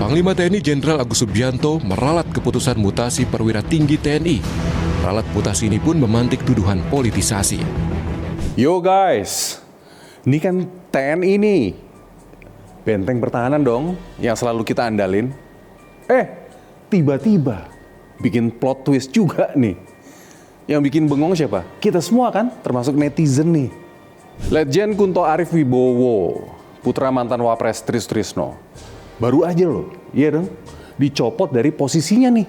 Panglima TNI Jenderal Agus Subianto meralat keputusan mutasi perwira tinggi TNI. Ralat mutasi ini pun memantik tuduhan politisasi. Yo guys, ini kan TNI nih. Benteng pertahanan dong yang selalu kita andalin. Tiba-tiba bikin plot twist juga nih. Yang bikin bengong siapa? Kita semua kan, termasuk netizen nih. Letjen Kunto Arif Wibowo, putra mantan Wapres Tris Trisno. Baru aja loh, iya dong, dicopot dari posisinya nih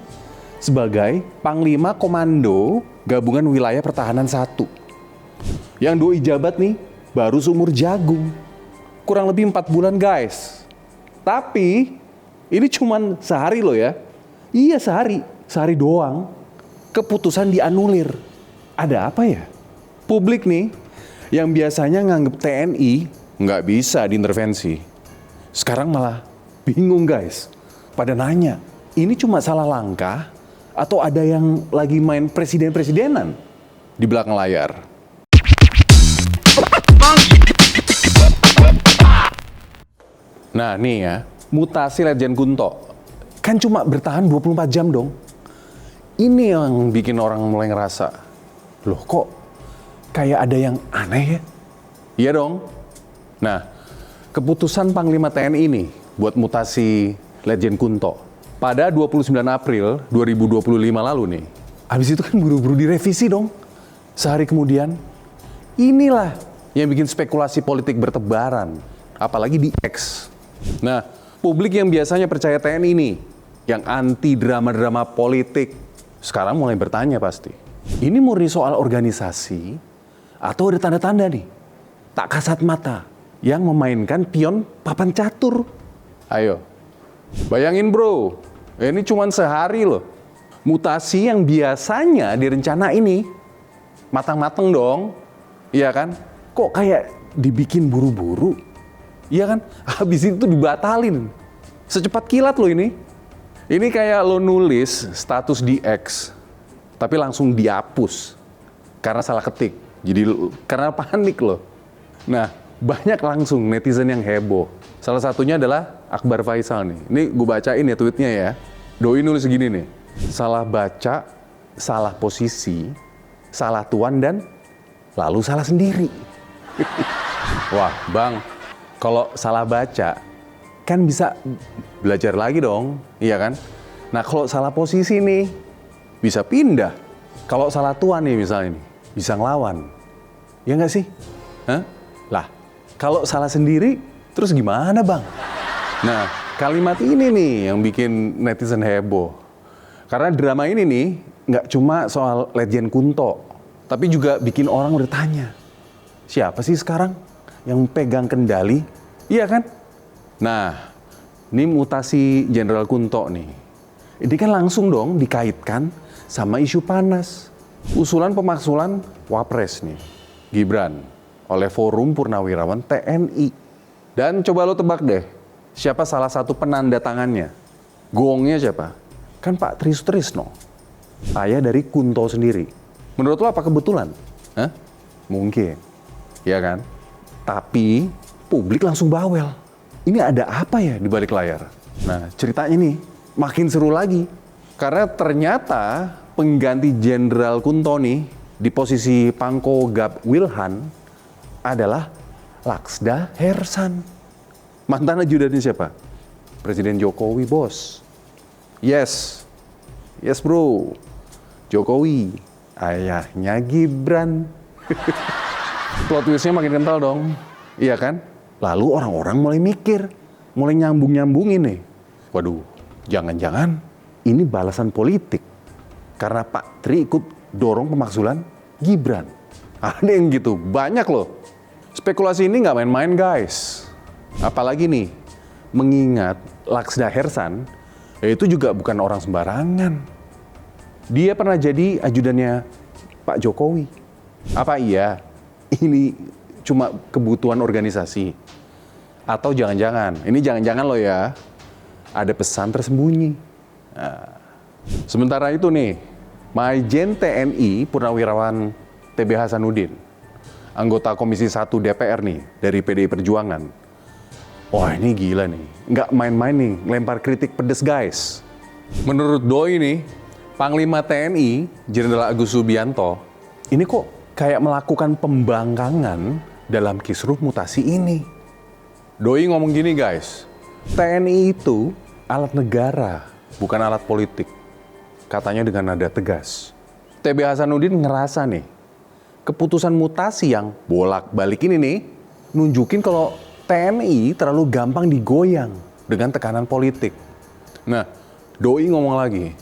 sebagai Panglima Komando Gabungan Wilayah Pertahanan 1. Yang doi jabat nih baru seumur jagung. Kurang lebih 4 bulan guys. Tapi ini cuman sehari loh ya. Iya sehari doang. Keputusan dianulir. Ada apa ya? Publik nih yang biasanya nganggep TNI nggak bisa diintervensi. Sekarang malah bingung guys. Pada nanya, ini cuma salah langkah atau ada yang lagi main presiden-presidenan di belakang layar? Nah nih ya, mutasi Letjen Kunto kan cuma bertahan 24 jam dong. Ini yang bikin orang mulai ngerasa, loh kok kayak ada yang aneh ya? Iya dong. Nah, keputusan Panglima TNI ini buat mutasi Letjen Kunto pada 29 April 2025 lalu nih. Habis itu kan buru-buru direvisi dong. Sehari kemudian, inilah yang bikin spekulasi politik bertebaran. Apalagi di X. Nah, publik yang biasanya percaya TNI ini, yang anti drama-drama politik, sekarang mulai bertanya pasti. Ini murni soal organisasi atau ada tanda-tanda nih? Tak kasat mata yang memainkan pion papan catur. Ayo, bayangin bro, ini cuma sehari loh. Mutasi yang biasanya direncana ini matang-matang dong, iya kan? Kok kayak dibikin buru-buru, iya kan? Habis itu dibatalin, secepat kilat loh ini. Ini kayak lo nulis status di X, tapi langsung dihapus karena salah ketik. Jadi karena panik loh. Nah, banyak langsung netizen yang heboh. Salah satunya adalah Akbar Faisal nih. Ini gue bacain ya tweetnya ya. Doi nulis gini nih. Salah baca, salah posisi, salah tuan dan lalu salah sendiri. Wah bang, kalau salah baca kan bisa belajar lagi dong, iya kan? Nah kalau salah posisi nih, bisa pindah. Kalau salah tuan nih misalnya nih, bisa ngelawan. Ya nggak sih? Hah? Lah, kalau salah sendiri, terus gimana bang? Nah, kalimat ini nih yang bikin netizen heboh. Karena drama ini nih, nggak cuma soal Letjen Kunto, tapi juga bikin orang bertanya, siapa sih sekarang yang pegang kendali? Iya kan? Nah, ini mutasi Jenderal Kunto nih. Ini kan langsung dong dikaitkan sama isu panas. Usulan pemaksulan Wapres nih, Gibran, oleh Forum Purnawirawan TNI. Dan coba lo tebak deh, siapa salah satu penanda tangannya? Gongnya siapa? Kan Pak Tris Trisno, ayah dari Kunto sendiri. Menurut lo apa kebetulan? Hah? Mungkin, ya kan? Tapi publik langsung bawel. Ini ada apa ya di balik layar? Nah, ceritanya nih makin seru lagi. Karena ternyata pengganti Jenderal Kunto nih di posisi Pangko Gap Wilhan adalah Laksda Hersan. Mantan ajudannya siapa? Presiden Jokowi, bos. Yes bro. Jokowi, ayahnya Gibran. Plot twistnya makin kental dong, iya kan? Lalu orang-orang mulai mikir, mulai nyambung-nyambungin nih. Waduh, jangan-jangan ini balasan politik. Karena Pak Tri ikut dorong pemaksulan Gibran. Ada yang gitu, banyak loh. Spekulasi ini nggak main-main guys. Apalagi nih, mengingat Laksda Hersan, itu juga bukan orang sembarangan. Dia pernah jadi ajudannya Pak Jokowi. Apa iya ini cuma kebutuhan organisasi? Atau jangan-jangan, ini jangan-jangan loh ya, ada pesan tersembunyi. Nah, sementara itu nih, Majen TNI Purnawirawan TB Hasanuddin, anggota Komisi 1 DPR nih dari PDI Perjuangan, Wah ini gila nih, nggak main-main nih, lempar kritik pedes guys. Menurut Doi nih, Panglima TNI, Jenderal Agus Subianto, ini kok kayak melakukan pembangkangan dalam kisruh mutasi ini. Doi ngomong gini guys, TNI itu alat negara, bukan alat politik. Katanya dengan nada tegas. TB Hasanuddin ngerasa nih, keputusan mutasi yang bolak-balik ini nih, nunjukin kalau TNI terlalu gampang digoyang dengan tekanan politik. Nah, Doi ngomong lagi,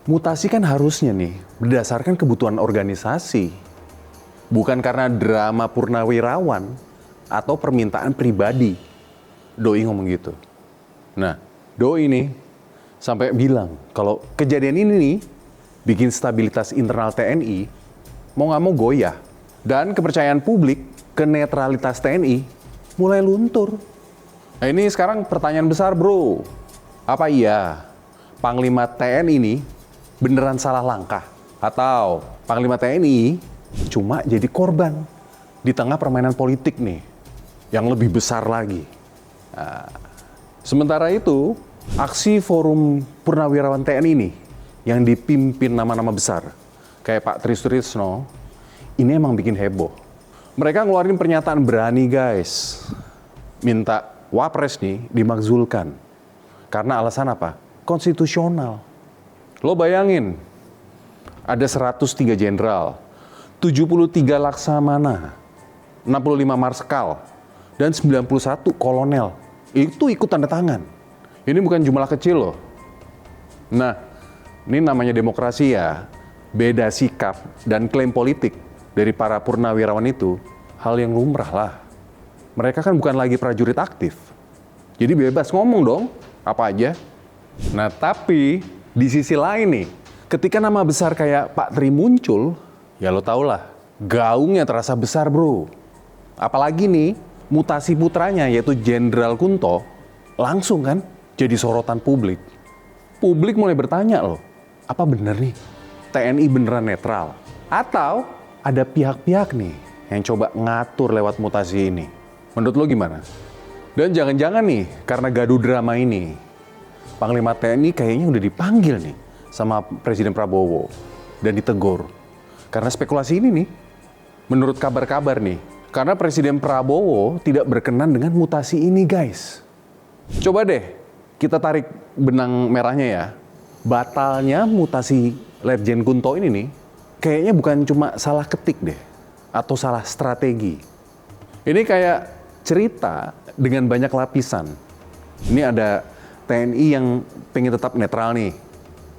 mutasi kan harusnya nih berdasarkan kebutuhan organisasi, bukan karena drama purnawirawan atau permintaan pribadi. Doi ngomong gitu. Nah, Doi nih sampai bilang kalau kejadian ini nih bikin stabilitas internal TNI mau nggak mau goyah. Dan kepercayaan publik ke netralitas TNI mulai luntur. Nah ini sekarang pertanyaan besar bro. Apa iya Panglima TNI ini beneran salah langkah? Atau Panglima TNI cuma jadi korban di tengah permainan politik nih yang lebih besar lagi? Nah, sementara itu, aksi Forum Purnawirawan TNI ini yang dipimpin nama-nama besar kayak Pak Tri Sutrisno ini emang bikin heboh. Mereka ngeluarin pernyataan berani guys, minta Wapres nih dimakzulkan. Karena alasan apa? Konstitusional. Lo bayangin, ada 103 jenderal, 73 laksamana, 65 marskal, dan 91 kolonel. Itu ikut tanda tangan. Ini bukan jumlah kecil loh. Nah, ini namanya demokrasi ya. Beda sikap dan klaim politik dari para purnawirawan itu hal yang lumrah lah. Mereka kan bukan lagi prajurit aktif. Jadi bebas ngomong dong, apa aja. Nah tapi di sisi lain nih, ketika nama besar kayak Pak Tri muncul, ya lo tau lah, gaungnya terasa besar bro. Apalagi nih, mutasi putranya yaitu Jenderal Kunto, langsung kan jadi sorotan publik. Publik mulai bertanya loh, apa bener nih TNI beneran netral? Atau ada pihak-pihak nih yang coba ngatur lewat mutasi ini. Menurut lo gimana? Dan jangan-jangan nih, karena gaduh drama ini, Panglima TNI kayaknya udah dipanggil nih sama Presiden Prabowo dan ditegur. Karena spekulasi ini nih, menurut kabar-kabar nih, karena Presiden Prabowo tidak berkenan dengan mutasi ini guys. Coba deh, kita tarik benang merahnya ya. Batalnya mutasi Letjen Kunto ini nih, kayaknya bukan cuma salah ketik deh, atau salah strategi. Ini kayak cerita dengan banyak lapisan. Ini ada TNI yang pengen tetap netral nih.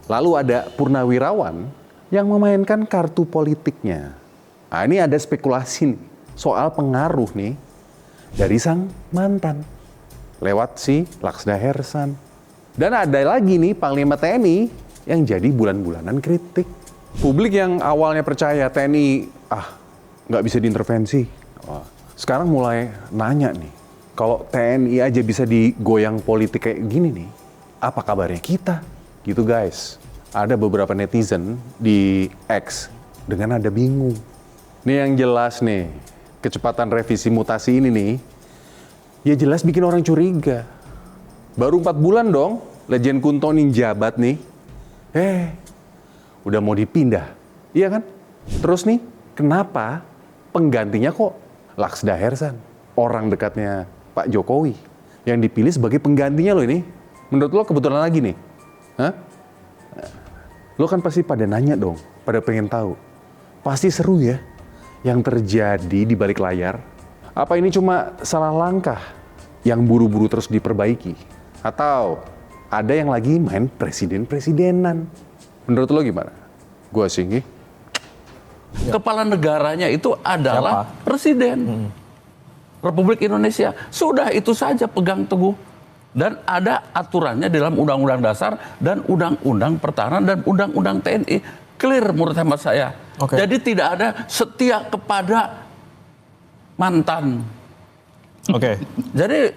Lalu ada purnawirawan yang memainkan kartu politiknya. Nah ini ada spekulasi nih, soal pengaruh nih dari sang mantan. Lewat si Laksda Hersan. Dan ada lagi nih Panglima TNI yang jadi bulan-bulanan kritik. Publik yang awalnya percaya TNI, nggak bisa diintervensi. Sekarang mulai nanya nih, kalau TNI aja bisa digoyang politik kayak gini nih, apa kabarnya kita? Gitu guys. Ada beberapa netizen di X dengan nada bingung. Nih yang jelas nih, kecepatan revisi mutasi ini nih, ya jelas bikin orang curiga. Baru 4 bulan dong, Letjen Kunto nih jabat nih. Udah mau dipindah, iya kan? Terus nih, kenapa penggantinya kok Laksda Hersan, orang dekatnya Pak Jokowi, yang dipilih sebagai penggantinya lo ini? Menurut lo kebetulan lagi nih? Hah? Lo kan pasti pada nanya dong, pada pengen tahu. Pasti seru ya yang terjadi di balik layar. Apa ini cuma salah langkah yang buru-buru terus diperbaiki? Atau ada yang lagi main presiden-presidenan? Menurut lo gimana? Gua Singgi. Kepala negaranya itu adalah presiden Republik Indonesia. Sudah itu saja pegang teguh. Dan ada aturannya dalam Undang-Undang Dasar dan Undang-Undang Pertahanan dan Undang-Undang TNI. Clear menurut hemat saya. Jadi tidak ada setia kepada mantan. Jadi